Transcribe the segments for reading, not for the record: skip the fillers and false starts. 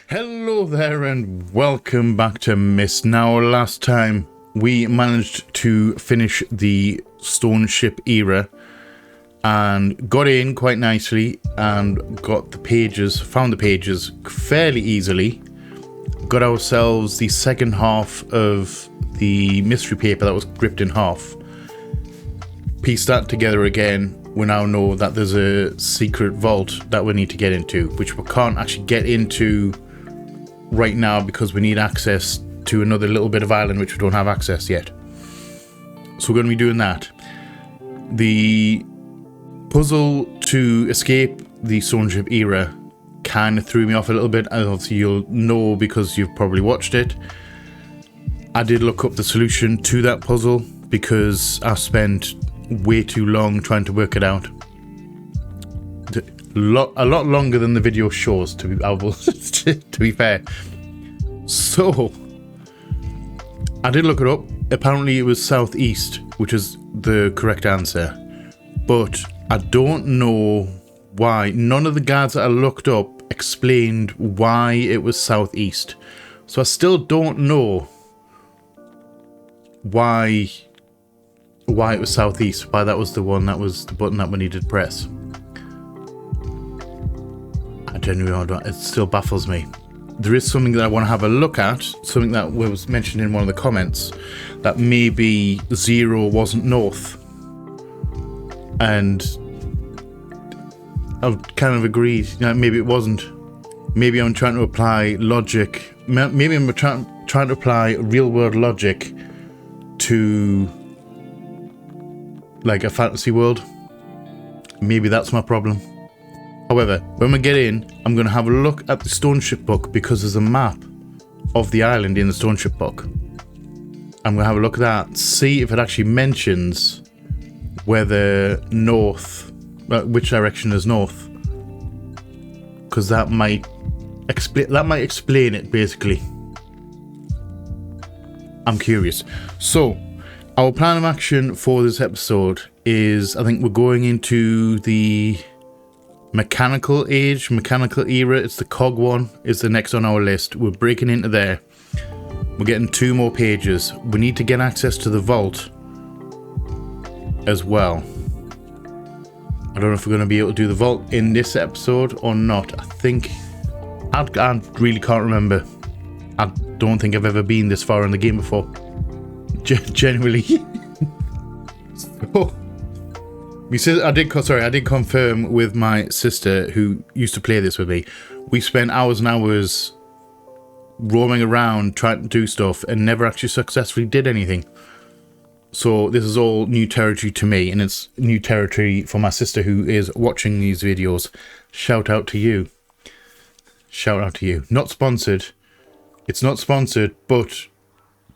Hello there and welcome back to Myst. Now, last time we managed to finish the stone ship era and got in quite nicely and got the pages, found the pages fairly easily. Got ourselves the second half of the mystery paper that was ripped in half. Pieced that together again. We now know that there's a secret vault that we need to get into, which we can't actually get into right now because we need access to another little bit of island which we don't have access yet. So we're going to be doing that. The puzzle to escape the stone ship era kind of threw me off a little bit, and obviously you'll know because you've probably watched it. I did look up the solution to that puzzle because I spent way too long trying to work it out. A lot longer than the video shows, to be able to be fair. So I did look it up. Apparently it was southeast, which is the correct answer, but I don't know why. None of the guides that I looked up explained why it was southeast, so I still don't know why it was southeast, why that was the one that was the button that we needed to press. I genuinely don't, it still baffles me. There is something that I want to have a look at, something that was mentioned in one of the comments, that maybe 0 wasn't north. And I've kind of agreed, you know, maybe it wasn't. Maybe I'm trying to apply logic, maybe I'm trying to apply real world logic to like a fantasy world. Maybe that's my problem. However, when we get in, I'm going to have a look at the stone ship book because there's a map of the island in the stone ship book. I'm going to have a look at that, see if it actually mentions whether north, which direction is north, because that might explain it basically. I'm curious. So, our plan of action for this episode is, I think we're going into the mechanical era. It's the cog one is the next on our list. We're breaking into there. We're getting 2 more pages. We need to get access to the vault as well. I don't know if we're going to be able to do the vault in this episode or not. I think I really can't remember. I don't think I've ever been this far in the game before. Genuinely. So, I did confirm with my sister who used to play this with me. We spent hours and hours roaming around trying to do stuff and never actually successfully did anything. So this is all new territory to me, and it's new territory for my sister who is watching these videos. Shout out to you. Shout out to you. Not sponsored. It's not sponsored, but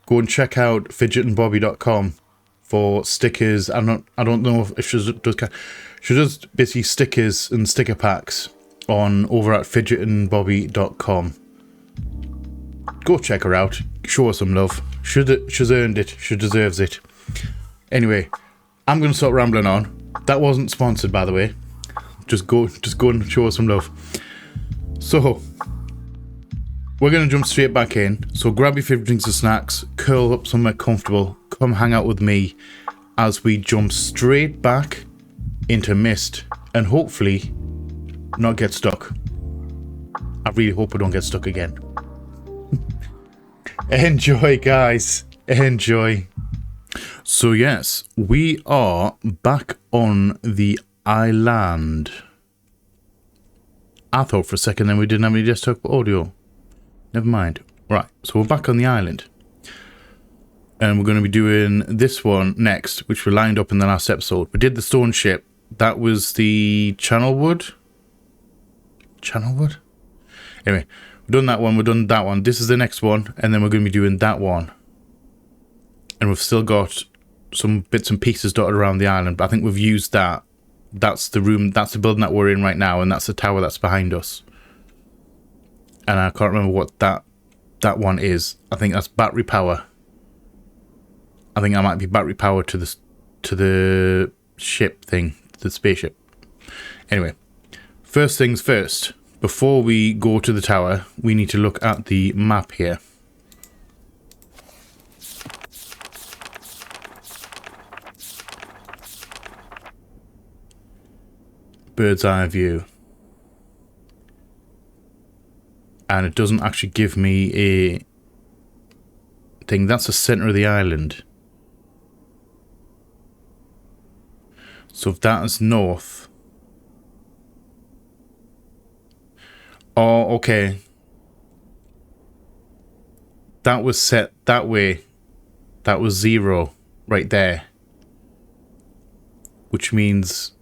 go and check out fidgetandbobby.com for stickers. I don't know if she does basically stickers and sticker packs on over at fidgetandbobby.com. Go check her out. Show her some love. She's earned it. She deserves it. Anyway, I'm going to stop rambling on. That wasn't sponsored, by the way. Just go and show her some love. So, we're going to jump straight back in. So grab your favourite drinks and snacks, curl up somewhere comfortable, come hang out with me as we jump straight back into Myst and hopefully not get stuck. I really hope we don't get stuck again. Enjoy, guys. Enjoy. So yes, we are back on the island. I thought for a second then we didn't have any desktop audio. Never mind. Right, so we're back on the island. And we're going to be doing this one next, which we lined up in the last episode. We did the stone ship. That was the Channelwood? Anyway, we've done that one, we've done that one. This is the next one, and then we're going to be doing that one. And we've still got some bits and pieces dotted around the island, but I think we've used that. That's the room, that's the building that we're in right now, and that's the tower that's behind us. And I can't remember what that one is. I think that's battery power. I think I might be battery power to the ship thing, the spaceship. Anyway, first things first. before we go to the tower, we need to look at the map here. Bird's eye view. And it doesn't actually give me a thing. That's the center of the island. So if that is north. Oh, okay. That was set that way. That was 0 right there. Which means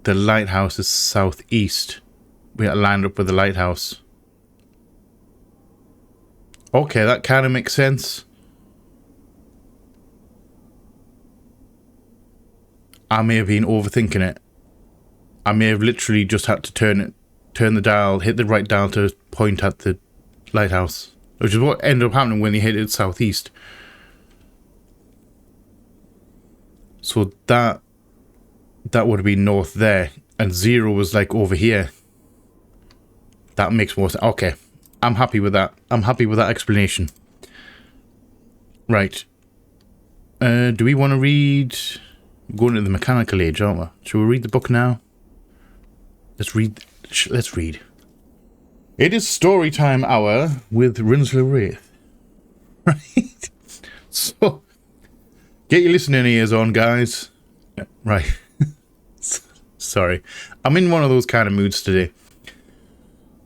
the lighthouse is southeast. We are lined up with the lighthouse. Okay, that kind of makes sense. I may have been overthinking it. I may have literally just had to turn the dial, hit the right dial to point at the lighthouse, which is what ended up happening when you hit it southeast. So that would have been north there, and 0 was like over here. That makes more sense. Okay, I'm happy with that. I'm happy with that explanation. Right. Do we want to read? We're going into the mechanical age, aren't we? Shall we read the book now? Let's read. Let's read. It is story time hour with Rinsler Wraith. Right. So, get your listening ears on, guys. Right. Sorry. I'm in one of those kind of moods today.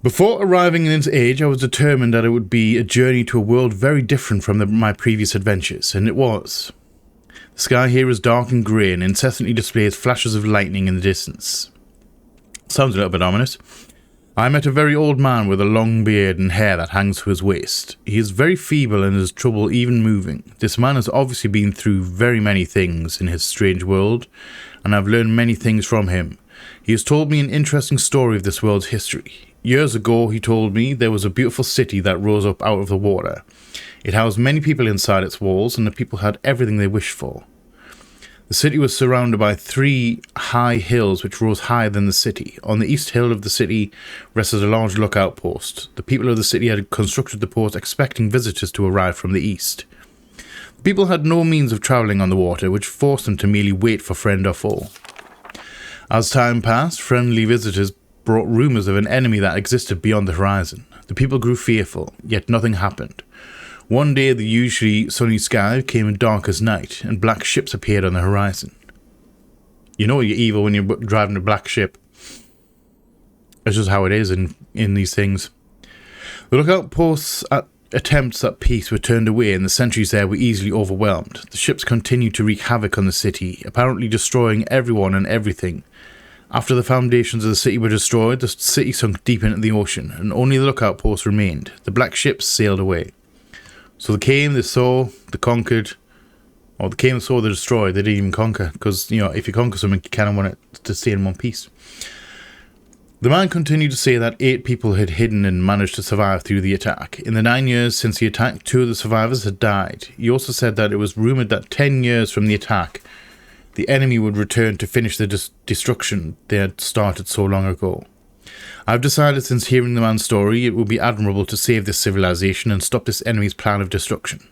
Before arriving in this age, I was determined that it would be a journey to a world very different from my previous adventures, and it was. The sky here is dark and grey and incessantly displays flashes of lightning in the distance. Sounds a little bit ominous. I met a very old man with a long beard and hair that hangs to his waist. He is very feeble and has trouble even moving. This man has obviously been through very many things in his strange world, and I've learned many things from him. He has told me an interesting story of this world's history. Years ago, he told me, there was a beautiful city that rose up out of the water. It housed many people inside its walls, and the people had everything they wished for. The city was surrounded by 3 high hills which rose higher than the city. On the east hill of the city rested a large lookout post. The people of the city had constructed the post expecting visitors to arrive from the east. The people had no means of travelling on the water, which forced them to merely wait for friend or foe. As time passed, friendly visitors brought rumours of an enemy that existed beyond the horizon. The people grew fearful, yet nothing happened. One day the usually sunny sky became dark as night, and black ships appeared on the horizon. You know you're evil when you're driving a black ship. That's just how it is in these things. The lookout post's attempts at peace were turned away, and the sentries there were easily overwhelmed. The ships continued to wreak havoc on the city, apparently destroying everyone and everything. After the foundations of the city were destroyed, the city sunk deep into the ocean, and only the lookout post remained. The black ships sailed away. So they came, they saw, they conquered. Or they came, they saw, they destroyed. They didn't even conquer, because, you know, if you conquer something, you kind of want it to stay in one piece. The man continued to say that 8 people had hidden and managed to survive through the attack. In the 9 years since the attack, 2 of the survivors had died. He also said that it was rumoured that 10 years from the attack, the enemy would return to finish the destruction they had started so long ago. I've decided since hearing the man's story, it would be admirable to save this civilization and stop this enemy's plan of destruction.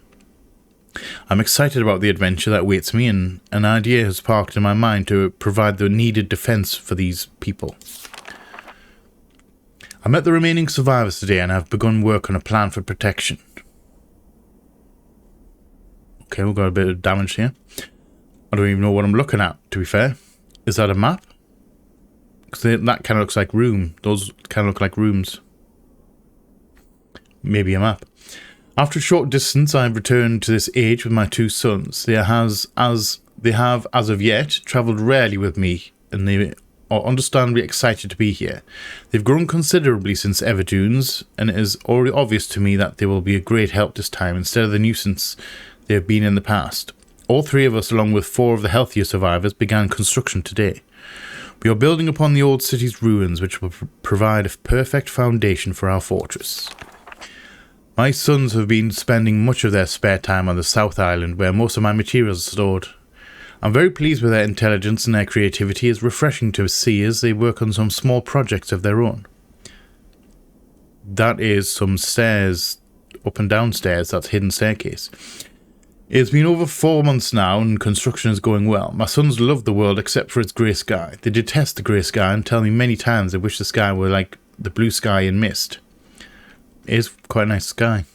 I'm excited about the adventure that awaits me, and an idea has sparked in my mind to provide the needed defence for these people. I met the remaining survivors today and have begun work on a plan for protection. Okay, we've got a bit of damage here. I don't even know what I'm looking at, to be fair. Is that a map? Because that kind of looks like room. Those kind of look like rooms. Maybe a map. After a short distance, I have returned to this age with my 2 sons. They have, as of yet, travelled rarely with me, and they are understandably excited to be here. They've grown considerably since Everdunes, and it is already obvious to me that they will be a great help this time, instead of the nuisance they have been in the past. All 3 of us, along with 4 of the healthier survivors, began construction today. We are building upon the old city's ruins, which will provide a perfect foundation for our fortress. My sons have been spending much of their spare time on the South Island, where most of my materials are stored. I'm very pleased with their intelligence, and their creativity is refreshing to see as they work on some small projects of their own. That is some stairs, up and down stairs, that's hidden staircase. It's been over 4 months now and construction is going well. My sons love the world except for its grey sky. They detest the grey sky and tell me many times they wish the sky were like the blue sky in Myst. It is quite a nice sky.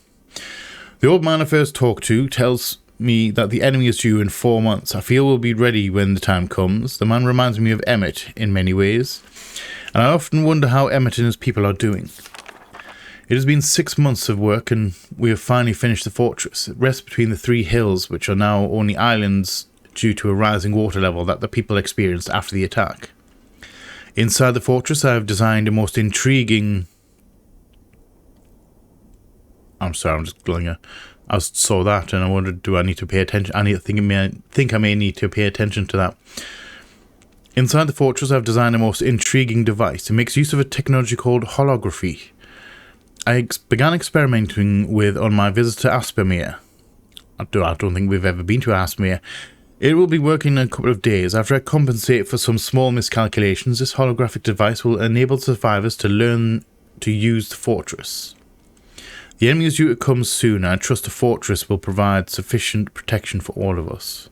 The old man I first talked to tells me that the enemy is due in 4 months. I feel we'll be ready when the time comes. The man reminds me of Emmett in many ways, and I often wonder how Emmett and his people are doing. It has been 6 months of work and we have finally finished the fortress. It rests between the 3 hills, which are now only islands due to a rising water level that the people experienced after the attack. Inside the fortress I have designed a most intriguing... I'm sorry, I'm just glowing. I saw that and I wondered, do I need to pay attention? I think I may need to pay attention to that. Inside the fortress I've designed a most intriguing device. It makes use of a technology called holography. I began experimenting with on my visit to Aspermere. I don't think we've ever been to Aspermere. It will be working in a couple of days. After I compensate for some small miscalculations, this holographic device will enable survivors to learn to use the fortress. The enemy is due to come soon, and I trust the fortress will provide sufficient protection for all of us.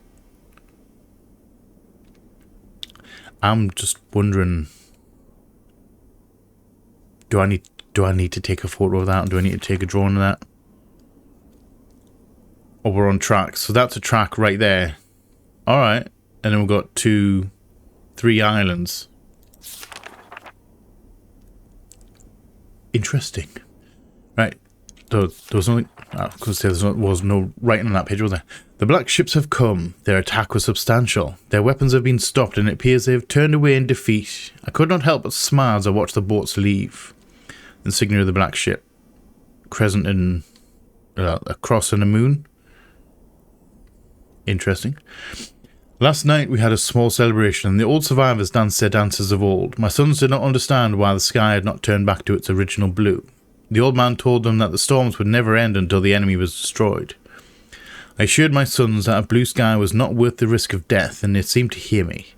I'm just wondering, do I need to take a photo of that? Do I need to take a drawing of that? Oh, we're on track. So that's a track right there. Alright. And then we've got 3 islands. Interesting. Right. There was nothing... I was going to say there was no writing on that page, was there? The black ships have come. Their attack was substantial. Their weapons have been stopped and it appears they have turned away in defeat. I could not help but smile as I watched the boats leave. Insignia of the black ship. Crescent and... a cross and a moon. Interesting. Last night we had a small celebration and the old survivors danced their dances of old. My sons did not understand why the sky had not turned back to its original blue. The old man told them that the storms would never end until the enemy was destroyed. I assured my sons that a blue sky was not worth the risk of death, and they seemed to hear me.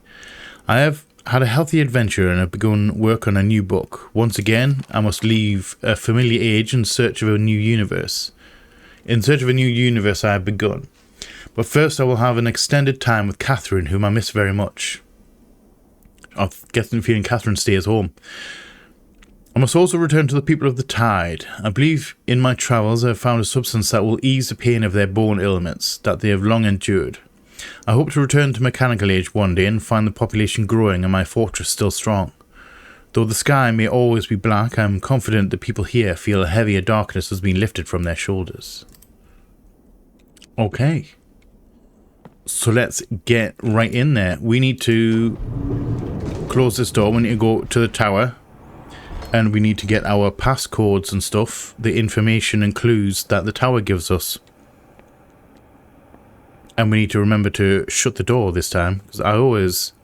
I have had a healthy adventure and have begun work on a new book. Once again, I must leave a familiar age in search of a new universe. In search of a new universe I have begun. But first I will have an extended time with Catherine, whom I miss very much. I'm getting the feeling Catherine stays home. I must also return to the people of the tide. I believe in my travels I have found a substance that will ease the pain of their bone ailments that they have long endured. I hope to return to mechanical age one day and find the population growing and my fortress still strong. Though the sky may always be black, I am confident the people here feel a heavier darkness has been lifted from their shoulders. Okay. So let's get right in there. We need to close this door. We need to go to the tower. And we need to get our passcodes and stuff. The information and clues that the tower gives us. And we need to remember to shut the door this time. Because I always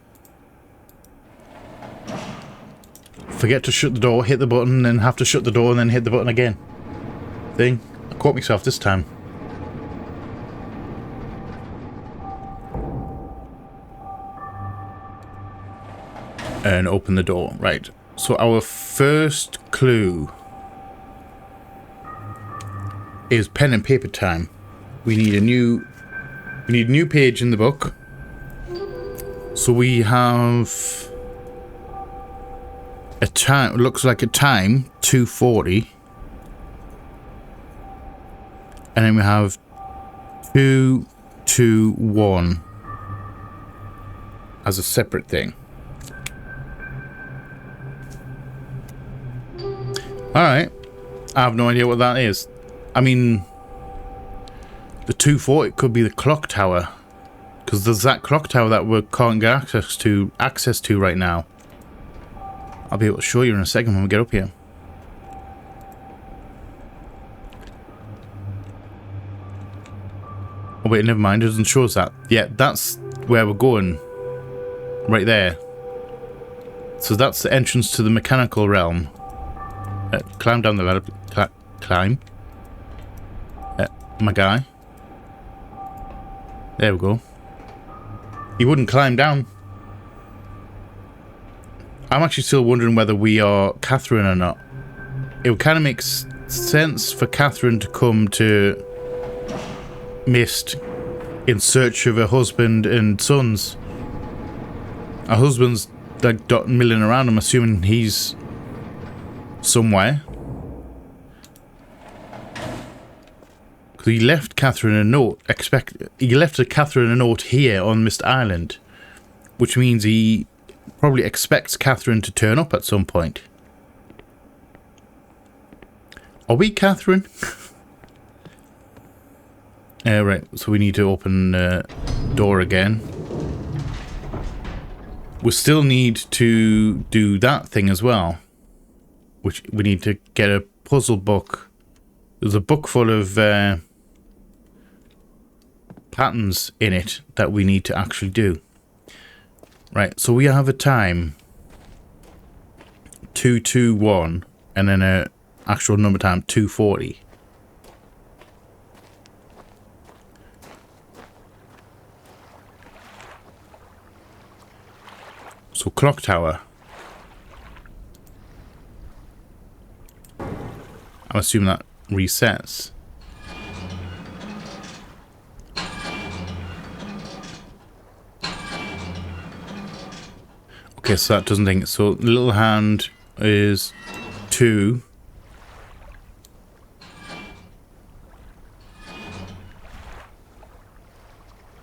forget to shut the door, hit the button, then have to shut the door and then hit the button again. Thing. I caught myself this time. And open the door. Right. So our first clue is pen and paper time. We need a new page in the book. So we have a time, looks like a time, 2:40. And then we have 2:21 as a separate thing. Alright, I have no idea what that is. I mean, the 240 could be the clock tower. Because there's that clock tower that we can't get access to right now. I'll be able to show you in a second when we get up here. Oh wait, never mind, it doesn't show us that. Yeah, that's where we're going. Right there. So that's the entrance to the mechanical realm. Climb down the ladder. Climb. My guy. There we go. He wouldn't climb down. I'm actually still wondering whether we are Catherine or not. It would kind of make sense for Catherine to come to Myst in search of her husband and sons. Her husband's like milling around. I'm assuming he's somewhere. Because he left Catherine a note. He left Catherine a note here on Myst Island, which means he probably expects Catherine to turn up at some point. Are we Catherine? Right, so we need to open the door again. We still need to do that thing as well. Which we need to get a puzzle book. There's a book full of patterns in it that we need to actually do. Right, so we have a time 221 and then a actual number time 240. So clock tower. I'm assuming that resets. Okay, so that doesn't think. So little hand is 2.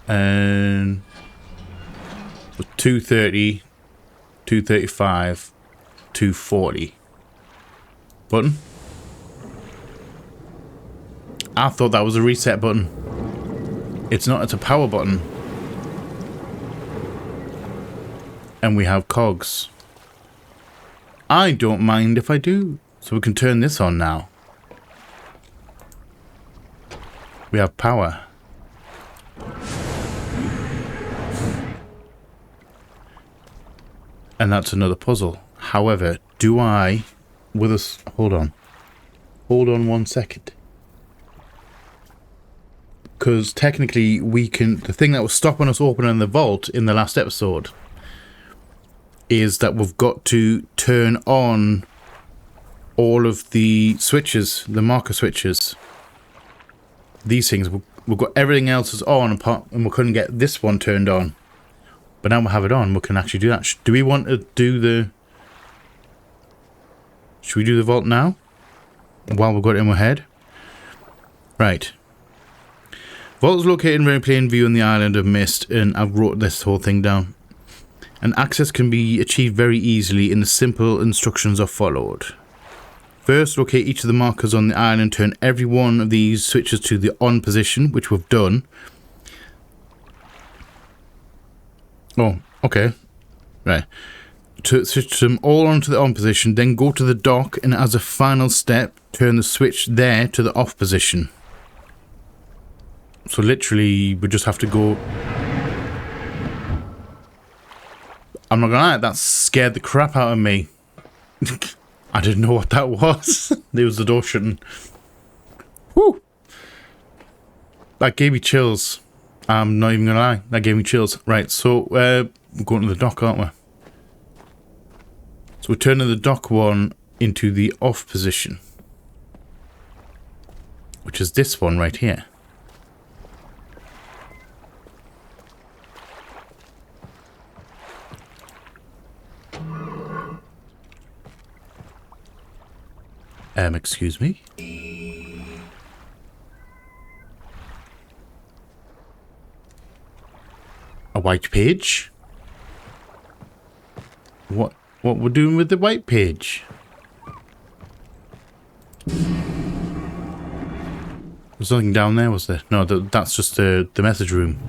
And 230, 235, 240. Button. I thought that was a reset button. It's not, it's a power button. And we have cogs. I don't mind if I do. So we can turn this on now. We have power. And that's another puzzle. However, do I... with us... hold on. Hold on 1 second. Because technically we can... the thing that was stopping us opening the vault in the last episode is that we've got to turn on all of the switches, the marker switches. These things, we've got everything else is on apart, and we couldn't get this one turned on. But now we have it on, we can actually do that. Do we want to do the... should we do the vault now? While we've got it in our head? Right. Vault is located in very plain view on the island of Myst, and I've wrote this whole thing down. And access can be achieved very easily and the simple instructions are followed. First, locate each of the markers on the island, turn every one of these switches to the on position, which we've done. Oh, okay. Right. To switch them all onto the on position, then go to the dock and as a final step, turn the switch there to the off position. So literally, we just have to go... I'm not gonna lie, that scared the crap out of me. I didn't know what that was. There was the door shutting. Woo! That gave me chills. I'm not even gonna lie, that gave me chills. Right, so we're going to the dock, aren't we? So we're turning the dock one into the off position, which is this one right here. Excuse me? A white page? What we're doing with the white page? There's nothing down there, was there? No, that's just the message room.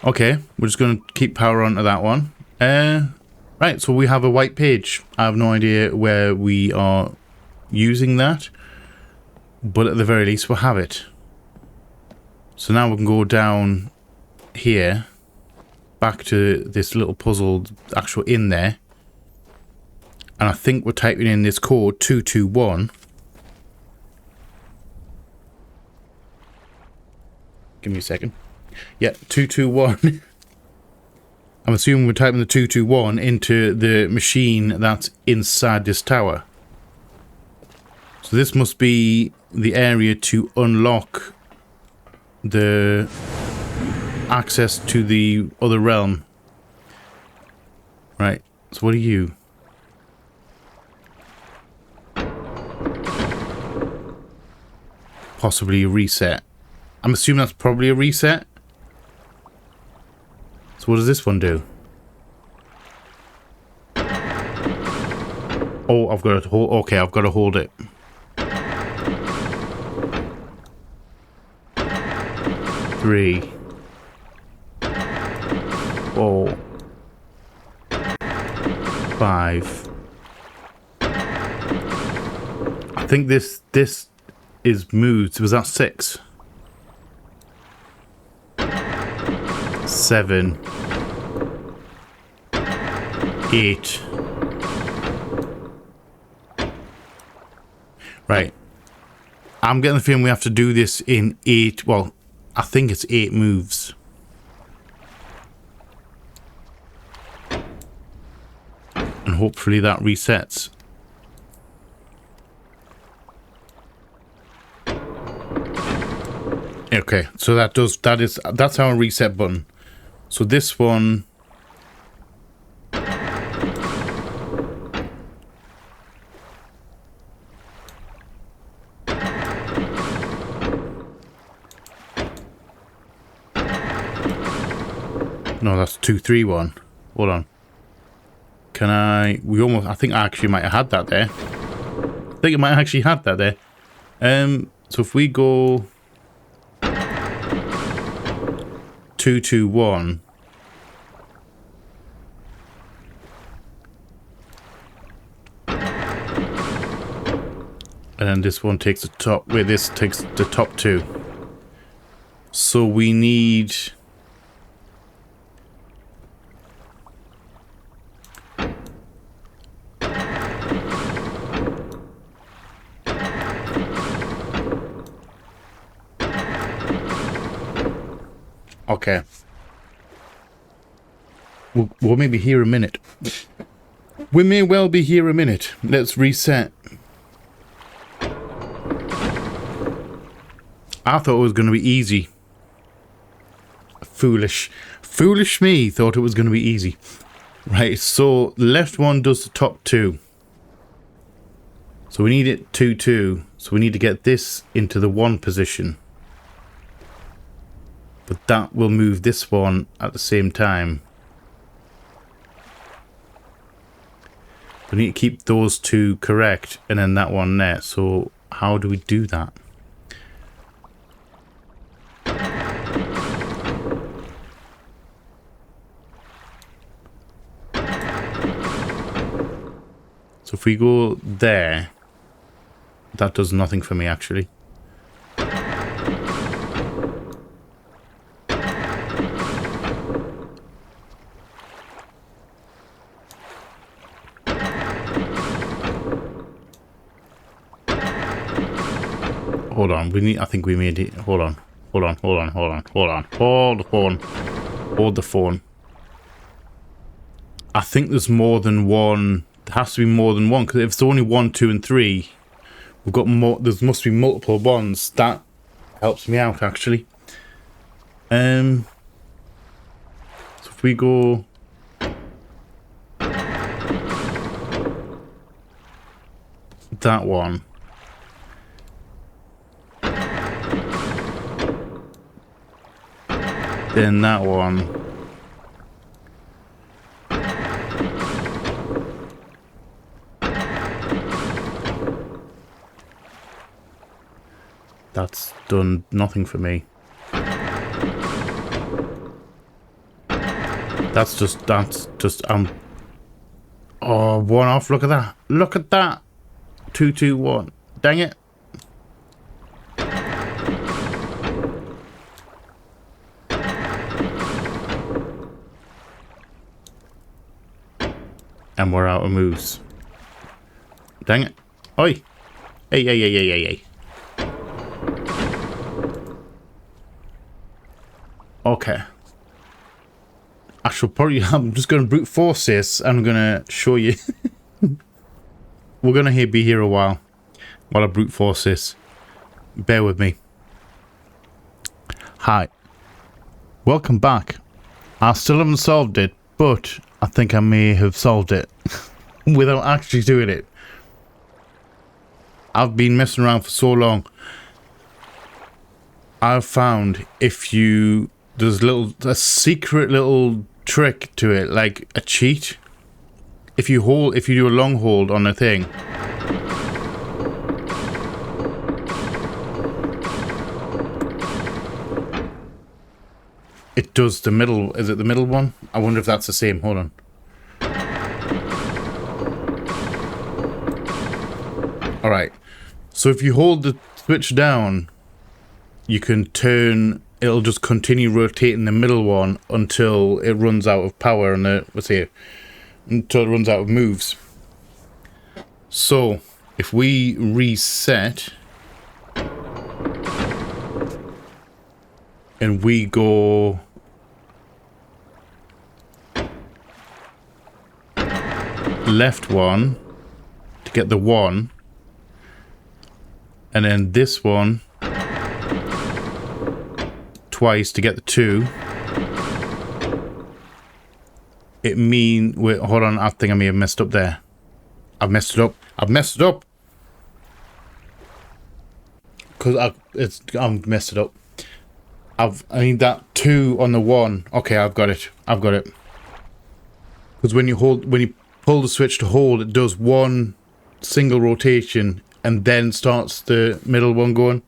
Okay, we're just going to keep power on to that one. Right, so we have a white page. I have no idea where we are using that, but at the very least we'll have it. So now we can go down here, back to this little puzzle actual in there. And I think we're typing in this code 221. Give me a second. Yeah, 221. I'm assuming we're typing the 221 into the machine that's inside this tower. So this must be the area to unlock the access to the other realm. Right, so what are you? Possibly a reset. I'm assuming that's probably a reset. So what does this one do? Oh, I've got to hold. Okay, I've got to hold it. 3, 4, 5. I think this is moved. Was that 6? 7, 8. Right. I'm getting the feeling we have to do this in 8. Well, I think it's 8 moves. And hopefully that resets. Okay, so that's our reset button. So this one, no, that's 2, 3, 1. Hold on. Can I? I think I actually might have had that there. I think it might have actually had that there. So if we go 2, 2, 1. And then this one takes the top. Wait, this takes the top 2. So we need. Okay. We'll maybe here a minute. We may well be here a minute. Let's reset. I thought it was going to be easy. Foolish me thought it was going to be easy. Right, so the left one does the top 2. So we need it 2, 2. So we need to get this into the 1 position. But that will move this one at the same time. We need to keep those 2 correct and then that one there. So how do we do that? So if we go there, that does nothing for me actually. Hold on, I think we made it. Hold on. Hold the phone. Hold the phone. I think there's more than one. There has to be more than one, because if it's only 1, 2, and 3, we've got more. There must be multiple ones. That helps me out actually. So if we go that one. Then that one. That's done nothing for me. That's just oh, 1 off. Look at that. Look at that. 2, 2, 1. Dang it. And we're out of moves. Dang it. Oi. Hey. Okay. I shall probably... I'm just going to brute force this. I'm going to show you. We're going to be here a while I brute force this. Bear with me. Hi. Welcome back. I still haven't solved it, but I think I may have solved it without actually doing it. I've been messing around for so long. I've found there's a secret little trick to it, like a cheat. If you do a long hold on a thing, it does the middle. Is it the middle one? I wonder if that's the same. Hold on. All right. So if you hold the switch down, you can turn. It'll just continue rotating the middle one until it runs out of power and until it runs out of moves. So if we reset and we go left one to get the 1, and then this one twice to get the 2. Wait, hold on, I think I may have messed up there. I've messed it up. I've messed it up. Because I've messed it up. I need that 2 on the 1. Okay, I've got it. Because when you pull the switch to hold, it does 1 single rotation and then starts the middle one going.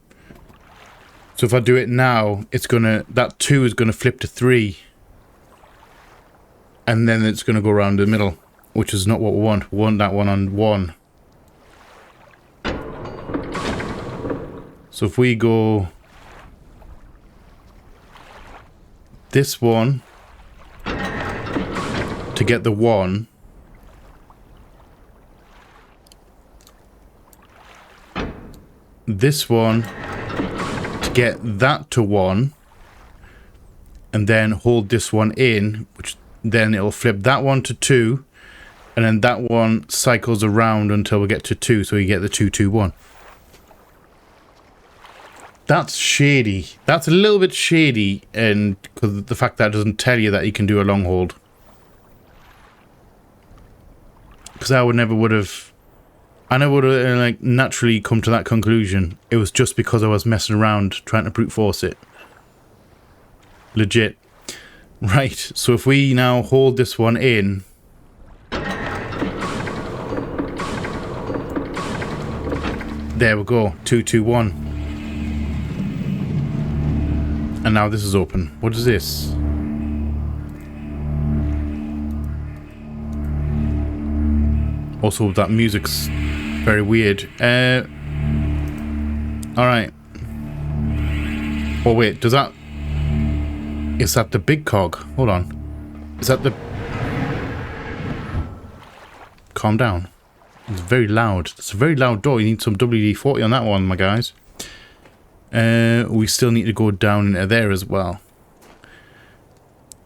So if I do it now, that 2 is gonna flip to 3. And then it's gonna go around the middle, which is not what we want. We want that one on 1. So if we go this one to get the 1, this one to get that to 1, and then hold this one in, which then it'll flip that one to 2, and then that one cycles around until we get to 2, so you get the 2, 2, 1. That's shady. That's a little bit shady, and because the fact that it doesn't tell you that you can do a long hold. Because I never would have like naturally come to that conclusion. It was just because I was messing around trying to brute force it. Legit. Right, so if we now hold this one in, there we go, 2, 2, 1. And now this is open. What is this? Also, that music's very weird. Alright. Oh wait, is that the big cog? Hold on. Is that the... Calm down. It's very loud. It's a very loud door. You need some WD-40 on that one, my guys. We still need to go down into there as well.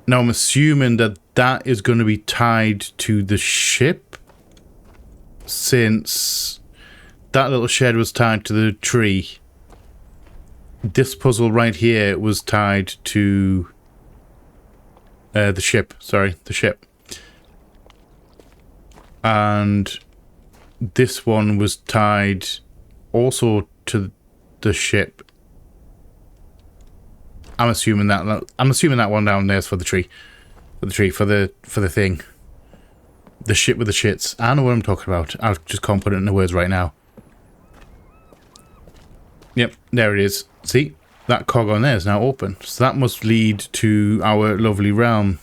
Now I'm assuming that is going to be tied to the ship, since that little shed was tied to the tree. This puzzle right here was tied to the ship. Sorry, the ship. And this one was tied also to the ship. I'm assuming that one down there is for the tree. For the thing. The ship with the shits. I know what I'm talking about. I just can't put it into words right now. Yep, there it is. See? That cog on there is now open. So that must lead to our lovely realm.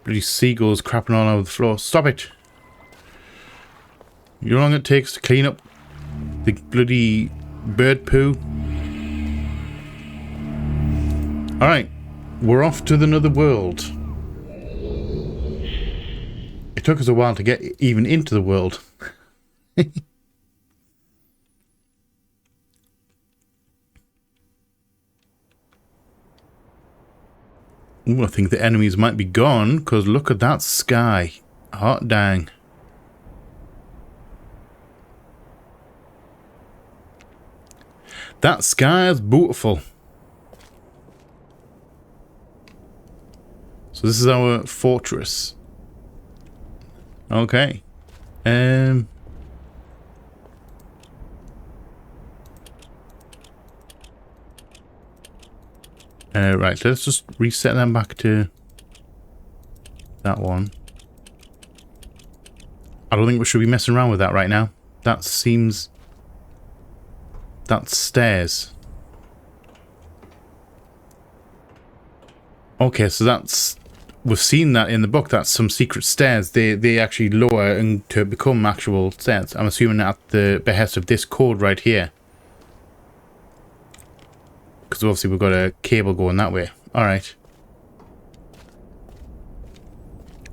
Bloody seagulls crapping all over the floor. Stop it! You know how long it takes to clean up the bloody bird poo? Alright, we're off to the nether world. It took us a while to get even into the world. Ooh, I think the enemies might be gone, because look at that sky. Hot dang. That sky is beautiful. So this is our fortress. Okay. Right, let's just reset them back to that one. I don't think we should be messing around with that right now. That seems... That's stairs. Okay, so that's... We've seen that in the book. That's some secret stairs. They actually lower and to become actual stairs. I'm assuming at the behest of this code right here. Because obviously we've got a cable going that way. Alright.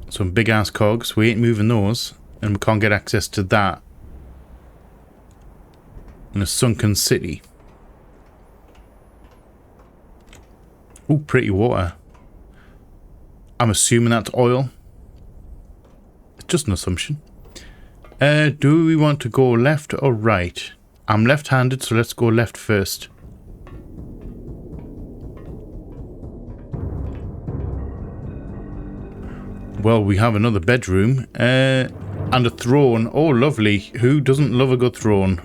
Some big ass cogs. We ain't moving those. And we can't get access to that. In a sunken city. Ooh, pretty water. I'm assuming that's oil. It's just an assumption. Do we want to go left or right? I'm left-handed, so let's go left first. Well, we have another bedroom. And a throne. Oh, lovely. Who doesn't love a good throne?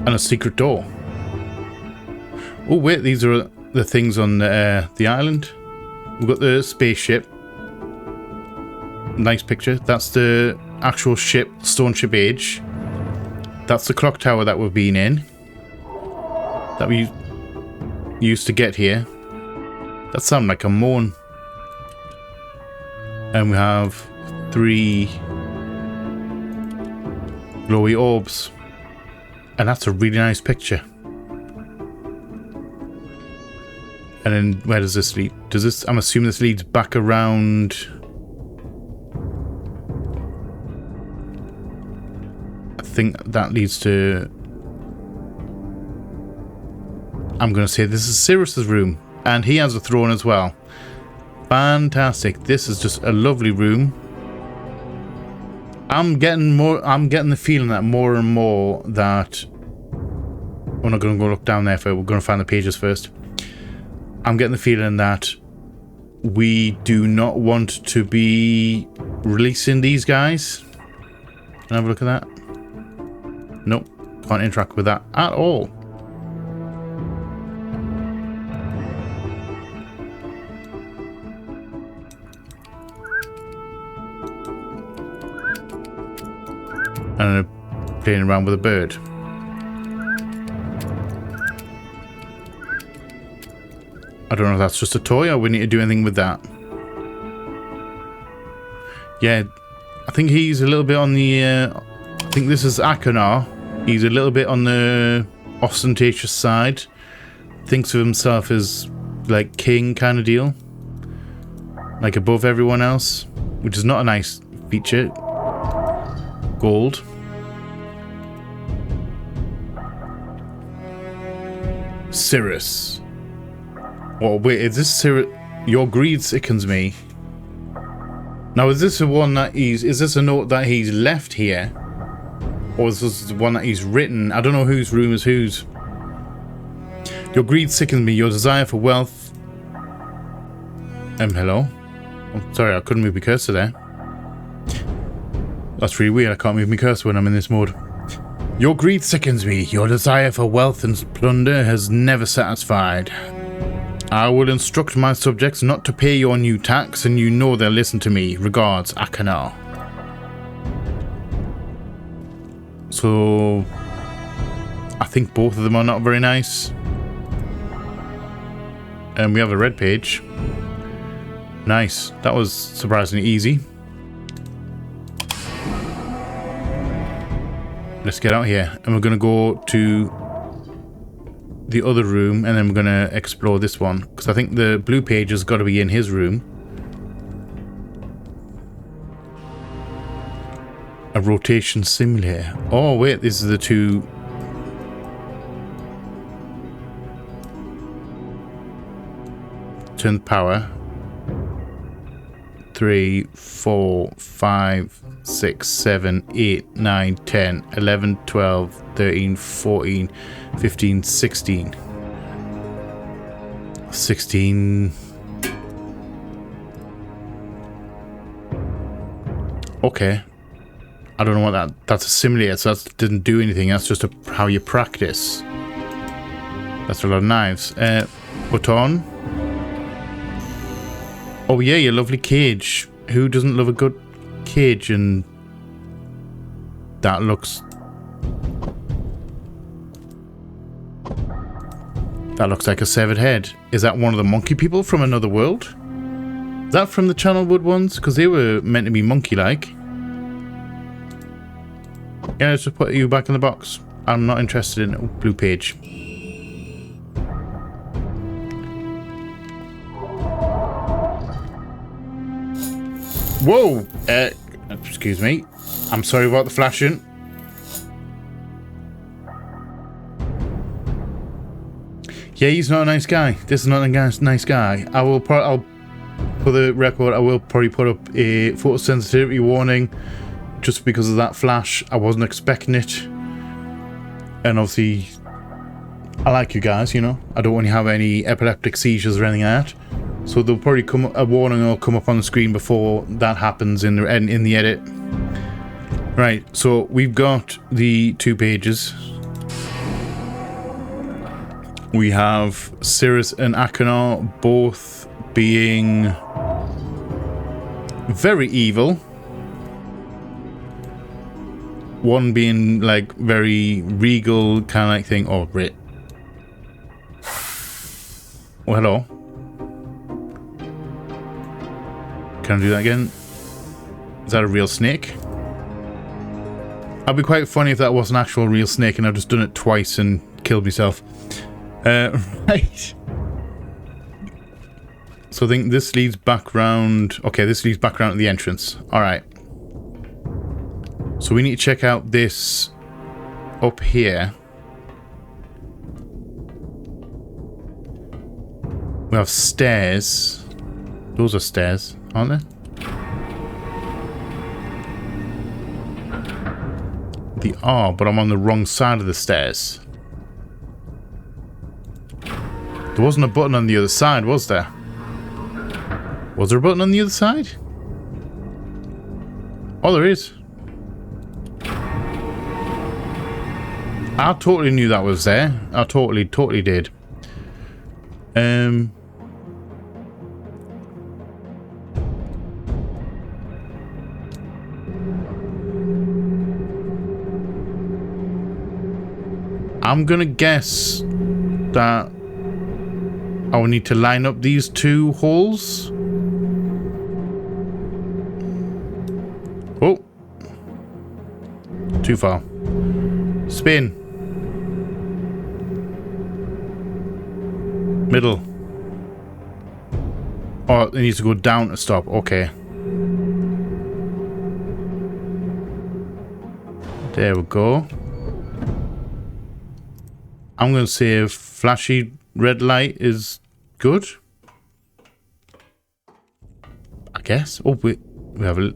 And a secret door. Oh wait, these are the things on the island. We've got the spaceship. Nice picture. That's the actual ship, Stone Ship Age. That's the clock tower that we've been in. That we used to get here. That sounds like a moan. And we have 3 glowy orbs. And that's a really nice picture. And then where does this lead? Does this... I'm assuming this leads back around... I think that leads to... I'm going to say this is Sirius's room. And he has a throne as well. Fantastic. This is just a lovely room. I'm getting the feeling that more and more that... We're not going to go look down there for... We're going to find the pages first. I'm getting the feeling that we do not want to be releasing these guys. Can I have a look at that? Nope. Can't interact with that at all. And playing around with a bird. I don't know if that's just a toy or we need to do anything with that. Yeah, I think he's a little bit on the... I think this is Akanar. He's a little bit on the ostentatious side. Thinks of himself as like king kind of deal. Like above everyone else. Which is not a nice feature. Gold. Sirius. Oh wait, is this Sirius? Your greed sickens me. Now is this the one that he's... Is this a note that he's left here? Or is this the one that he's written? I don't know whose room is whose. Your greed sickens me. Your desire for wealth... hello? I'm sorry, I couldn't move my cursor there. That's really weird. I can't move my cursor when I'm in this mode. Your greed sickens me. Your desire for wealth and plunder has never satisfied. I will instruct my subjects not to pay your new tax, and you know they'll listen to me. Regards, Akanar. So... I think both of them are not very nice. And we have a red page. Nice. That was surprisingly easy. Let's get out here. And we're going to go to the other room, and then we're going to explore this one. Because I think the blue page has got to be in his room. A rotation simulator. Oh, wait. These are the two turn the power. 3, 4, 5, 6, 7, 8, 9, 10, 11, 12, 13, 14, 15, 16. 16. Okay. I don't know what that's a simulator, so that didn't do anything. That's just how you practice. That's a lot of knives. Put on. Oh yeah, your lovely cage. Who doesn't love a good cage? And that looks like a severed head. Is that one of the monkey people from another world? Is that from the Channelwood ones? Because they were meant to be monkey-like. Yeah, let's just put you back in the box. I'm not interested in a blue page. Whoa! Excuse me. I'm sorry about the flashing. Yeah, he's not a nice guy. This is not a nice guy. I'll for the record, I will probably put up a photosensitivity warning just because of that flash. I wasn't expecting it. And obviously, I like you guys, you know. I don't want you to have any epileptic seizures or anything like that. So there'll probably come a warning will come up on the screen before that happens in the edit. Right, so we've got the 2 pages. We have Cirrus and Achenar both being very evil. One being like very regal kind of like thing. Oh, Brit. Oh, hello. Can I do that again? Is that a real snake? That'd be quite funny if that was an actual real snake and I've just done it twice and killed myself. Right. So I think this leads back round. Okay, this leads back round to the entrance. Alright. So we need to check out this up here. We have stairs. Those are stairs, aren't they? They are, but I'm on the wrong side of the stairs. There wasn't a button on the other side, was there? Was there a button on the other side? Oh, there is. I totally knew that was there. I totally did. I'm gonna guess that I will need to line up these 2 holes. Oh. Too far. Spin. Middle. Oh, it needs to go down to stop. Okay. There we go. I'm going to say a flashy red light is good. I guess. Oh, we have a...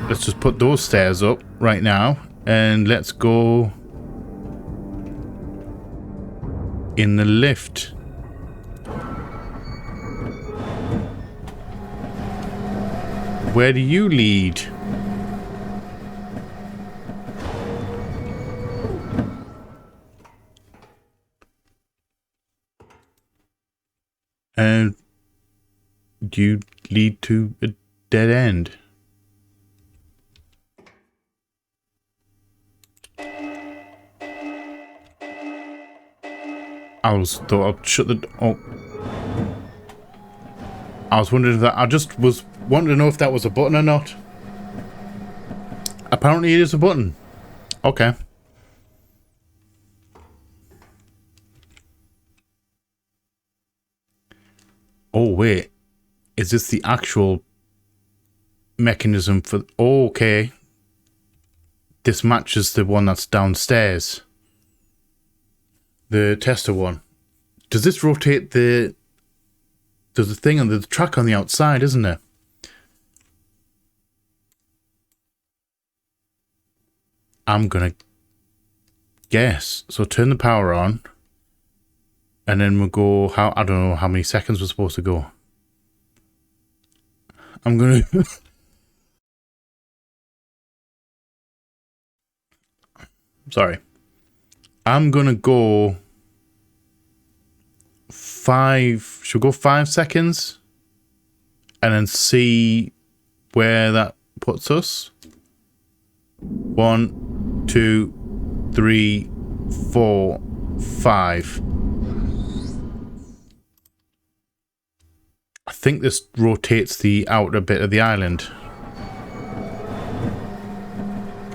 Let's just put those stairs up right now. And let's go in the lift. Where do you lead? And do you lead to a dead end? I thought I'd shut the... Oh. I was wondering if that... I just was wanting to know if that was a button or not. Apparently it is a button. Okay. Oh, wait. Is this the actual mechanism for... Oh, okay. This matches the one that's downstairs. The tester one. Does this rotate the... There's a thing on the track on the outside, isn't there? I'm gonna guess. So turn the power on. And then we'll go... I don't know how many seconds we're supposed to go. I'm gonna... Sorry. I'm gonna go... 5... Should we go 5 seconds? And then see where that puts us? 1, 2, 3, 4, 5. I think this rotates the outer bit of the island.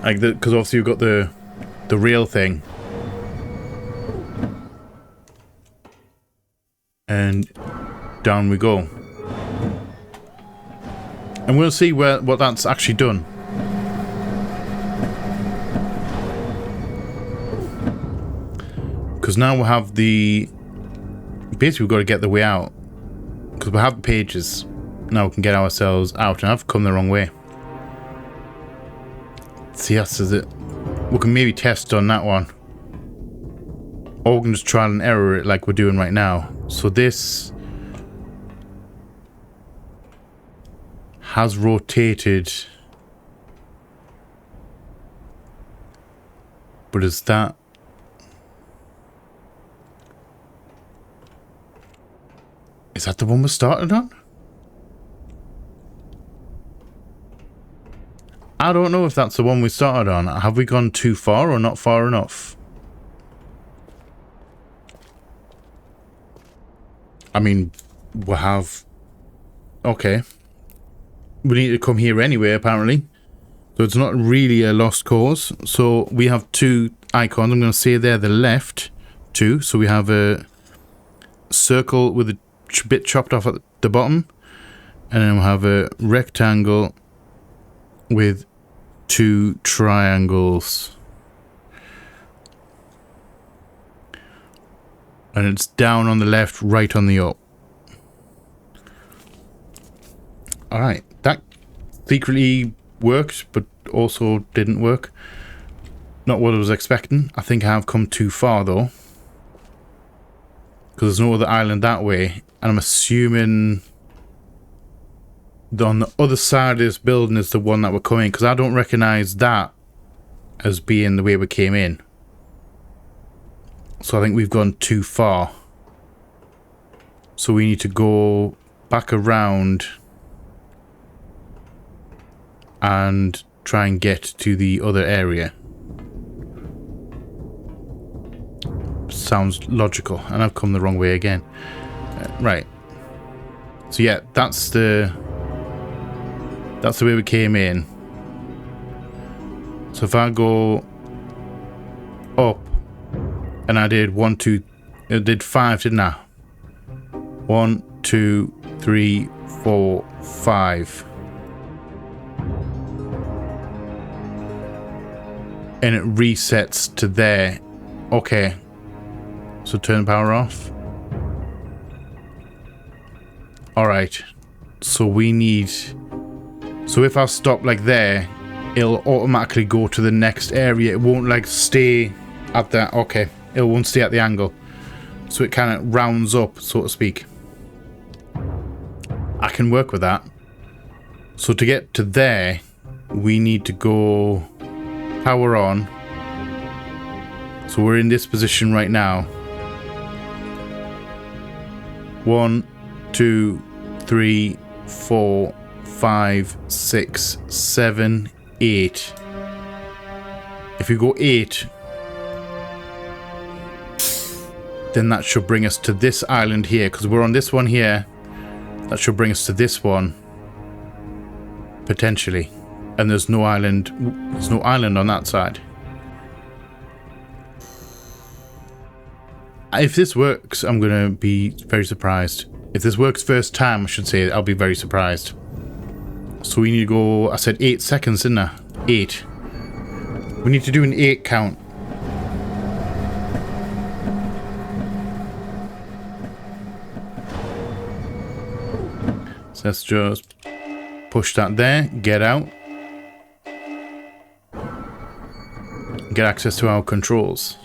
Like, because obviously you've got the real thing. And down we go. And we'll see what that's actually done. Because now we'll have the... Basically we've got to get the way out. Because we have the pages. Now we can get ourselves out. And I've come the wrong way. See, that's it. We can maybe test on that one. Or we can just trial and error it like we're doing right now. So this has rotated. But is that... Is that the one we started on? I don't know if that's the one we started on. Have we gone too far or not far enough? I mean, we have... Okay. We need to come here anyway, apparently. So it's not really a lost cause. So we have 2 icons. I'm going to say they're the left 2. So we have a circle with a bit chopped off at the bottom. And then we'll have a rectangle with 2 triangles. And it's down on the left, right on the up. Alright, that secretly worked, but also didn't work. Not what I was expecting. I think I have come too far though. Because there's no other island that way. And I'm assuming on the other side of this building is the one that we're coming. Because I don't recognise that as being the way we came in. So I think we've gone too far. So we need to go back around and try and get to the other area. Sounds logical. And I've come the wrong way again. Right. So yeah, that's the way we came in. So if I go up, and I did 1, 2, it did 5, didn't I? 1, 2, 3, 4, 5. And it resets to there. Okay. So turn the power off. Alright. So we need... So if I stop like there, it'll automatically go to the next area. It won't like stay at that. Okay. It won't stay at the angle. So it kind of rounds up, so to speak. I can work with that. So to get to there, we need to go power on. So we're in this position right now. 1, 2, 3, 4, 5, 6, 7, 8. If you go 8, then that should bring us to this island here, because we're on this one here. That should bring us to this one, potentially. And there's no island. There's no island on that side. If this works, I'm gonna be very surprised. If this works first time, I should say, I'll be very surprised. So we need to go. I said 8 seconds, didn't I? 8. We need to do an 8 count. Let's just push that there, get out. Get access to our controls.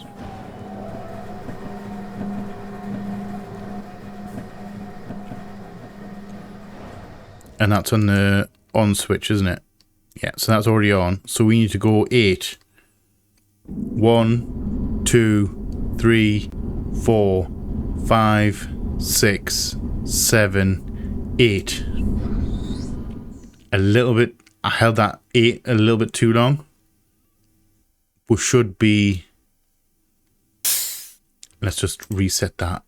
And that's on the on switch, isn't it? Yeah, so that's already on. So we need to go 8. 1, 2, 3, 4, 5, 6, 7, 8. A little bit. I held that 8 a little bit too long. We should be. Let's just reset that.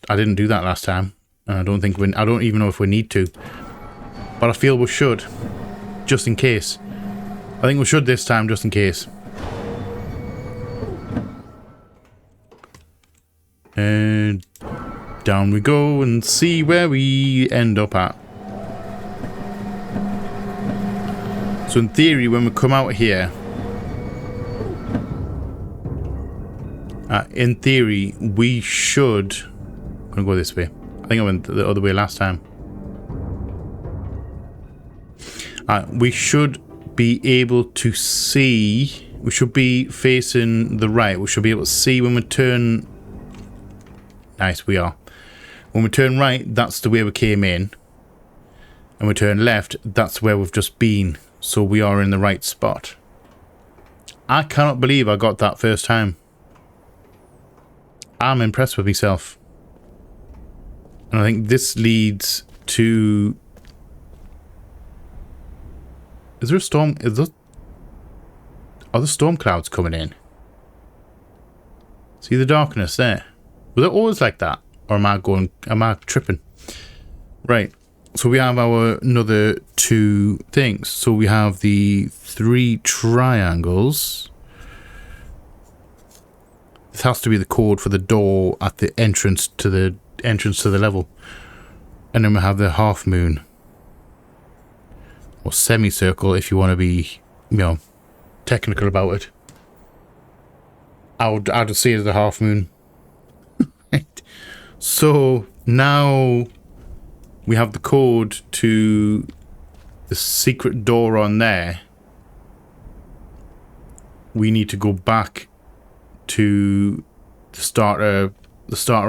I didn't do that last time, and I don't think we. I don't even know if we need to. But I feel we should, just in case. I think we should this time, just in case. And down we go and see where we end up at. So in theory, when we come out here, in theory, we should. I'm gonna go this way. I think I went the other way last time. We should be able to see. We should be facing the right. We should be able to see when we turn. Nice, we are. When we turn right, that's the way we came in. And we turn left, that's where we've just been. So we are in the right spot. I cannot believe I got that first time. I'm impressed with myself. And I think this leads to... Is there a storm? Are the storm clouds coming in? See the darkness there? Was it always like that? Or am I tripping? Right. So we have our another 2 things. So we have the 3 triangles. This has to be the code for the door at the entrance to the level. And then we have the half moon. Or semicircle if you want to be, you know, technical about it. I'd just see it as a half moon. Right. So now we have the code to the secret door on there. We need to go back to the starter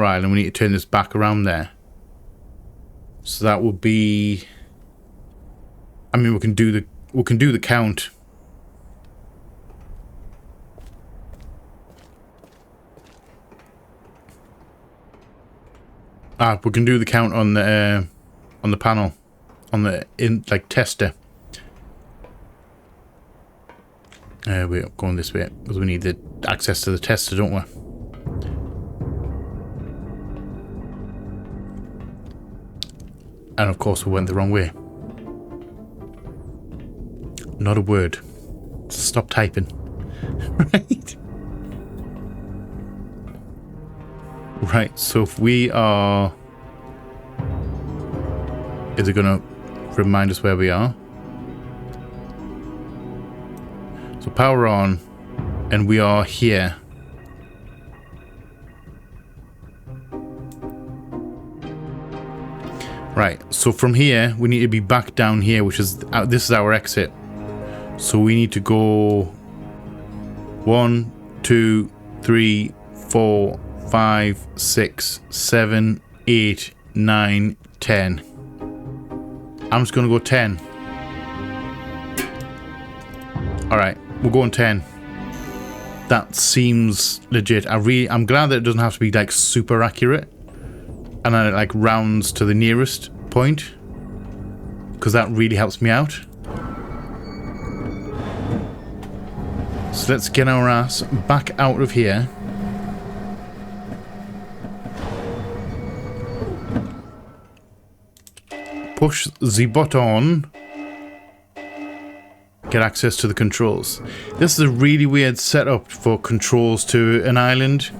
island. We need to turn this back around there. So that would be. I mean, we can do the count. We can do the count on the panel, on the tester. We're going this way because we need the access to the tester, don't we? And of course, we went the wrong way. Not a word. Stop typing. Right. Right, so if we are... Is it going to remind us where we are? So power on, and we are here. Right, so from here, we need to be back down here, which is... this is our exit. So we need to go 1, 2, 3, 4, 5, 6, 7, 8, 9, 10. I'm just going to go 10. Alright, we're going 10. That seems legit. I'm glad that it doesn't have to be like super accurate. And then it like rounds to the nearest point. Because that really helps me out. So let's get our ass back out of here. Push the button. Get access to the controls. This is a really weird setup for controls to an island.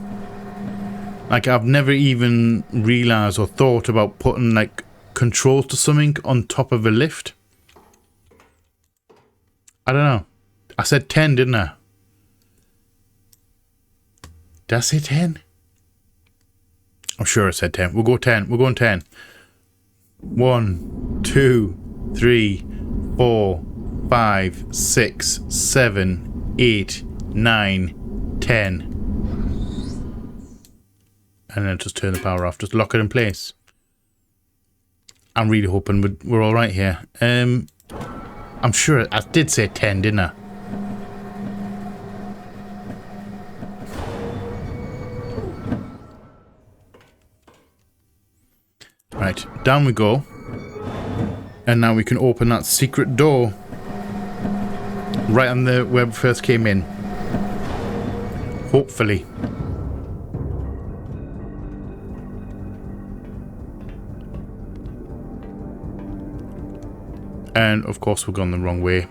Like, I've never even realized or thought about putting like controls to something on top of a lift. I don't know. I said 10, didn't I? Did I say 10? I'm sure I said 10. We'll go 10. We're going 10. 1, 2, 3, 4, 5, 6, 7, 8, 9, 10. And then just turn the power off. Just lock it in place. I'm really hoping we're all right here. I'm sure I did say 10, didn't I? Right, down we go. And now we can open that secret door. Right on the where we first came in. Hopefully. And of course we've gone the wrong way.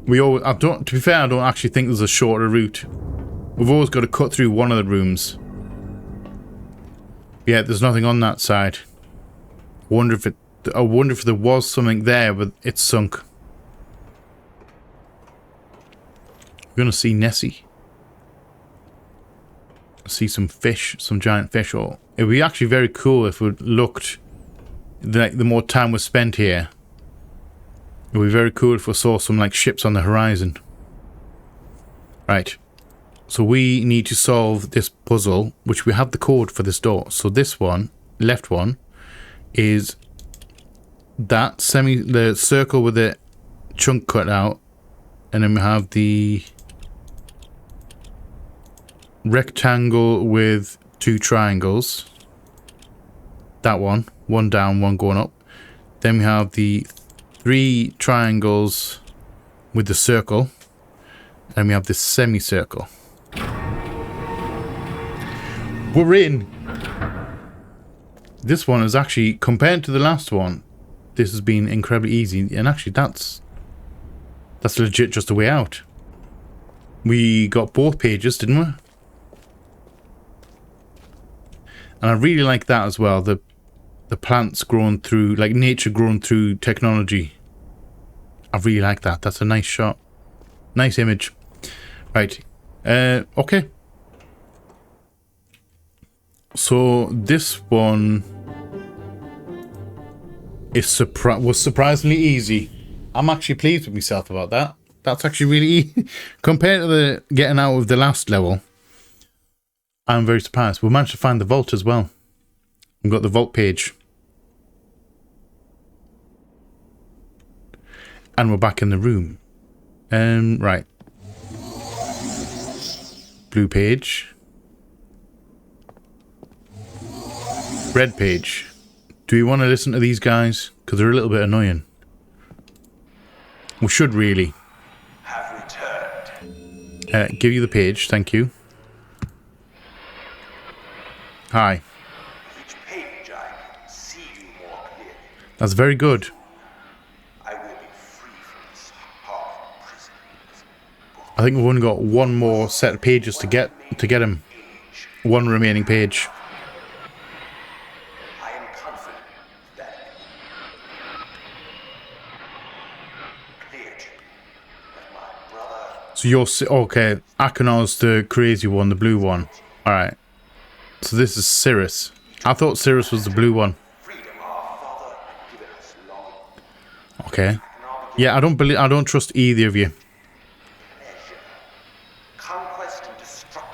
To be fair, I don't actually think there's a shorter route. We've always got to cut through one of the rooms. Yeah, there's nothing on that side. I wonder if there was something there, but it's sunk. We're gonna see Nessie. See some fish, some giant fish. Or it would be actually very cool if we looked. The more time was spent here, it would be very cool if we saw some like ships on the horizon. Right, so we need to solve this puzzle, which we have the code for this door. So this one, left one, is that the circle with the chunk cut out, and then we have the rectangle with 2 triangles. That one down, one going up. Then we have the 3 triangles with the circle, and we have this semicircle. We're in. This one is actually, compared to the last one, this has been incredibly easy, and actually that's legit just a way out. We got both pages, didn't we? And I really like that as well, the plants grown through, like nature grown through technology. I really like that. That's a nice shot. Nice image. Right. Okay. So this one is was surprisingly easy. I'm actually pleased with myself about that. That's actually really easy. Compared to the getting out of the last level, I'm very surprised. We managed to find the vault as well. We've got the vault page. And we're back in the room. Right. Blue page. Red page. Do we want to listen to these guys? Because they're a little bit annoying. We should really. Have returned. Give you the page, thank you. Hi. Each page I can see you more clearly. That's very good. I will be free from this hard prison. I think we've only got one more set of pages to get him. One remaining page. I am confident that clear to me that my brother. So you're okay. Akonar's the crazy one, the blue one. All right. So this is Cirrus. I thought Cirrus was the blue one. Freedom our father given us long. Okay. Yeah, I don't trust either of you. Pleasure. Conquest and destruction.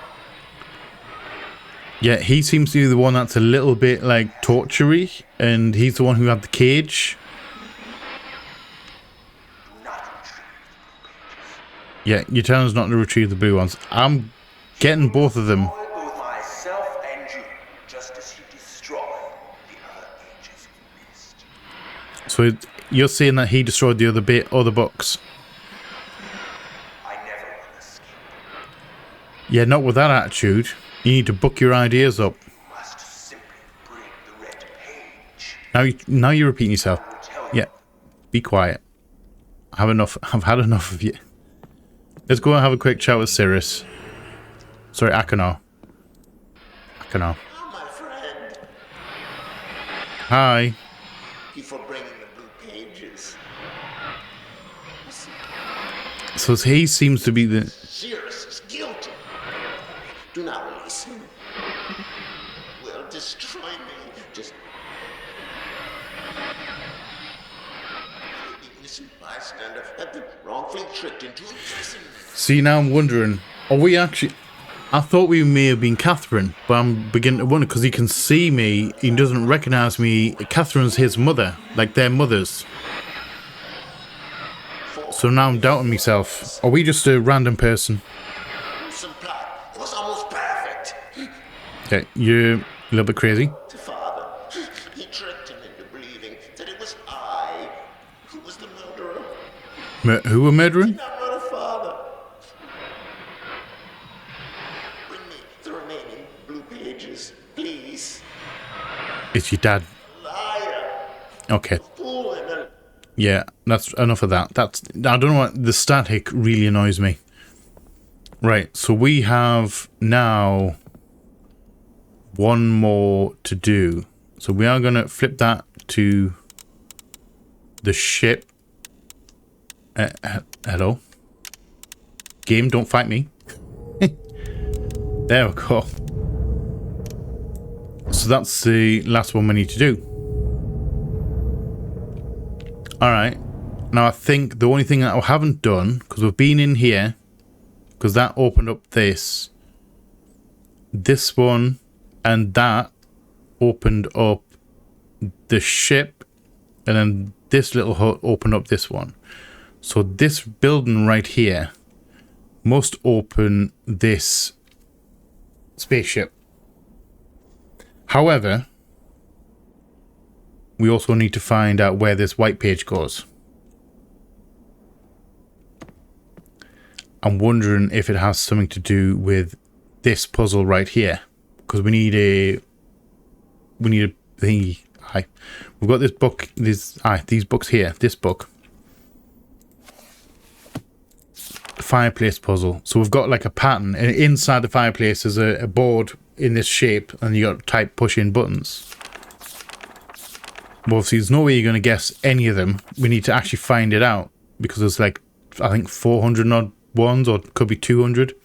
Yeah, he seems to be the one that's a little bit like tortury, and he's the one who had the cage. Do not retrieve the pages. Yeah, you're telling us not to retrieve the blue ones. I'm getting both of them. Destroy both myself and you, just as you destroyed the other pages of Myst. So you're saying that he destroyed the other books? I never will escape. Yeah, not with that attitude. You need to book your ideas up. You must simply bring the red page. Now you're repeating yourself. I will tell you. Yeah, be quiet. I've had enough of you. Let's go and have a quick chat with Cirrus. Sorry, Akonar. Akonar. Oh, my friend. Hi. Thank you for bringing the blue pages. So he seems to be the... Cirrus is guilty. Do not release him. Will destroy me. Just Innocent bystander had been wrongfully tricked into imprisonment. See, now I'm wondering, are we actually... I thought we may have been Catherine, but I'm beginning to wonder because he can see me, he doesn't recognise me. Catherine's his mother, like their mothers. So now I'm doubting myself. Are we just a random person? Some plot. It was almost perfect. Okay, you're a little bit crazy. To father, he tricked him into believing that it was I who was the murderer. Who were murdering? Not run a father. Bring me the remaining blue pages, please. It's your dad. Liar. Okay. Fool and a... Yeah, that's enough of that. I don't know what, the static really annoys me. Right, so we have now one more to do. So we are going to flip that to the ship. Hello? Game, don't fight me. There we go. So that's the last one we need to do. Alright, now I think the only thing that I haven't done, because we've been in here, because that opened up this one, and that opened up the ship, and then this little hut opened up this one. So this building right here must open this spaceship. However, we also need to find out where this white page goes. I'm wondering if it has something to do with this puzzle right here, because we need a thingy. We've got this book. These books here. This book. Fireplace puzzle. So we've got like a pattern, and inside the fireplace is a board in this shape, and you got to type push in buttons. Well, obviously, there's no way you're going to guess any of them. We need to actually find it out, because there's like, I think 400 odd ones, or it could be 200.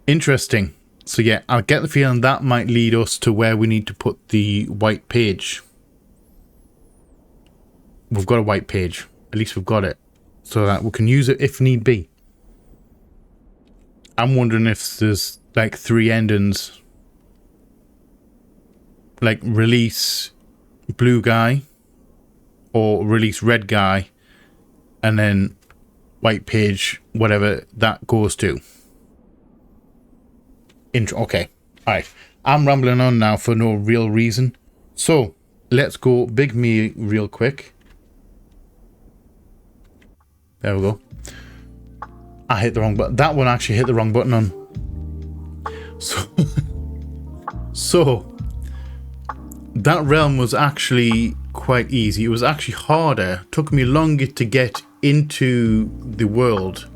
Interesting. So yeah, I get the feeling that might lead us to where we need to put the white page. We've got a white page. At least we've got it. So that we can use it if need be. I'm wondering if there's like 3 endings. Like release blue guy or release red guy, and then white page, whatever that goes to. Okay, alright. I'm rambling on now for no real reason. So let's go big me real quick. There we go. I hit the wrong button. That one actually hit the wrong button on. So that realm was actually quite easy. It was actually harder. It took me longer to get into the world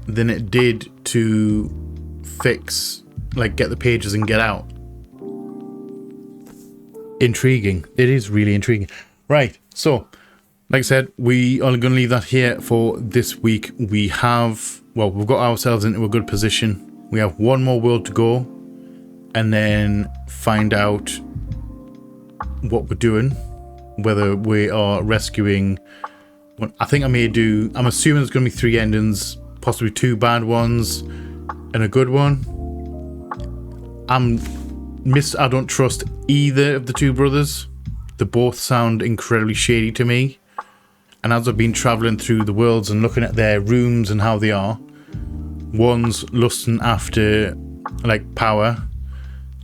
than it did to fix, like, get the pages and get out. Intriguing. It is really intriguing. Right, so like I said, we are going to leave that here for this week. We've got ourselves into a good position. We have one more world to go, and then find out what we're doing, whether we are rescuing. I think I'm assuming there's going to be 3 endings, possibly 2 bad ones and a good one. I don't trust either of the 2 brothers. They both sound incredibly shady to me, and as I've been traveling through the worlds and looking at their rooms and how they are, one's lusting after like power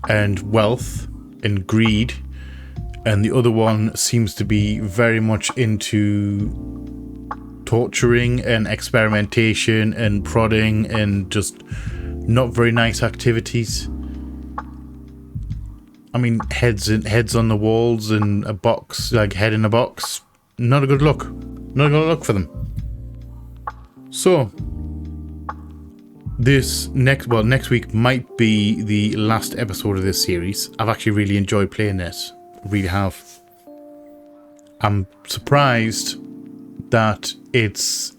and wealth and greed, and the other one seems to be very much into torturing and experimentation and prodding and just not very nice activities. I mean, heads on the walls and a box, like head in a box. Not a good look. Not a good look for them. So next week might be the last episode of this series. I've actually really enjoyed playing this. Really have. I'm surprised that it's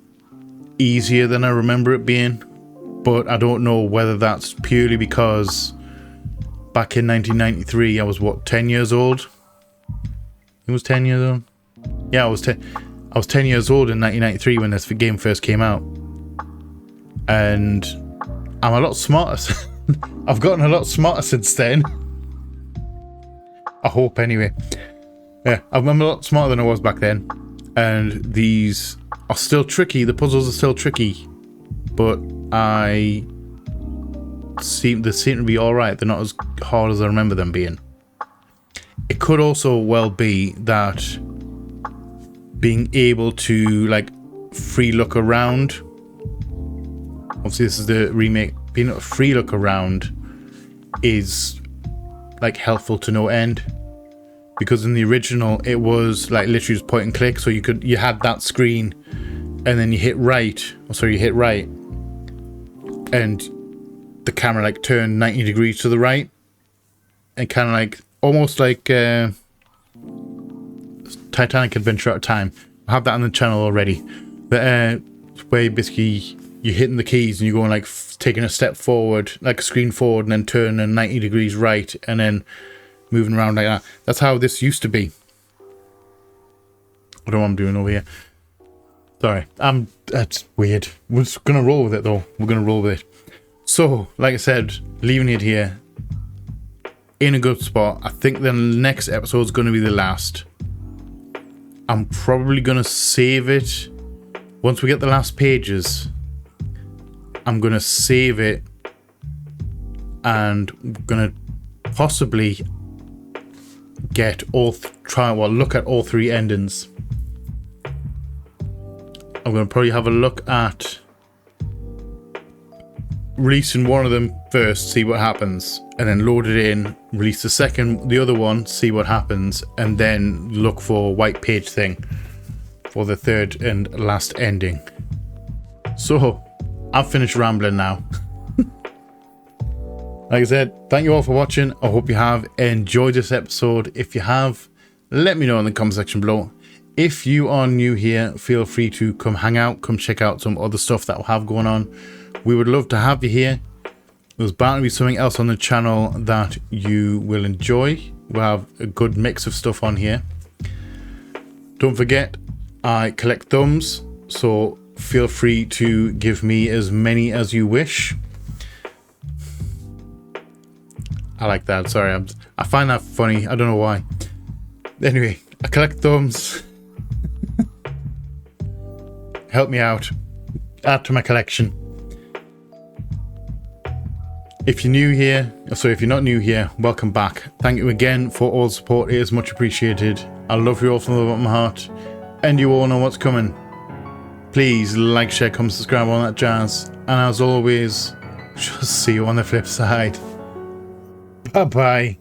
easier than I remember it being, but I don't know whether that's purely because back in 1993, I was what, 10 years old? It was 10 years old? Yeah, I was 10 years old in 1993 when this game first came out. And I'm a lot smarter. I've gotten a lot smarter since then. I hope, anyway. Yeah, I'm a lot smarter than I was back then. And these are still tricky. The puzzles are still tricky. But they seem to be alright. They're not as hard as I remember them being. It could also well be that being able to, like, free look around. Obviously, this is the remake. Being able to free look around is, like, helpful to no end. Because in the original, it was, like, literally just point and click. So you had that screen, and then you hit right. Oh, sorry, you hit right. And the camera, like, turned 90 degrees to the right. And kind of, like, almost like Titanic Adventure Out of Time. I have that on the channel already. Where basically you're hitting the keys and you're going, like, taking a step forward, like a screen forward, and then turning 90 degrees right, and then moving around like that. That's how this used to be. I don't know what I'm doing over here. Sorry, that's weird. We're just gonna roll with it though. We're gonna roll with it. So, like I said, leaving it here in a good spot. I think the next episode is gonna be the last. I'm probably gonna save it once we get the last pages. I'm gonna save it, and I'm gonna possibly get look at all three endings. I'm gonna probably have a look at releasing one of them first, see what happens, and then load it in, release the other one, see what happens, and then look for white page thing for the third and last ending. So I've finished rambling now. Like I said, thank you all for watching. I hope you have enjoyed this episode. If you have, let me know in the comment section below. If you are new here, feel free to come hang out, come check out some other stuff that we'll have going on. We would love to have you here. There's bound to be something else on the channel that you will enjoy. We'll have a good mix of stuff on here. Don't forget, I collect thumbs, so feel free to give me as many as you wish. I like that. Sorry, I find that funny. I don't know why. Anyway, I collect thumbs. Help me out. Add to my collection. If you're new here, if you're not new here, welcome back. Thank you again for all the support. It is much appreciated. I love you all from the bottom of my heart, and you all know what's coming. Please like, share, comment, subscribe, all that jazz. And as always, just see you on the flip side. Bye bye.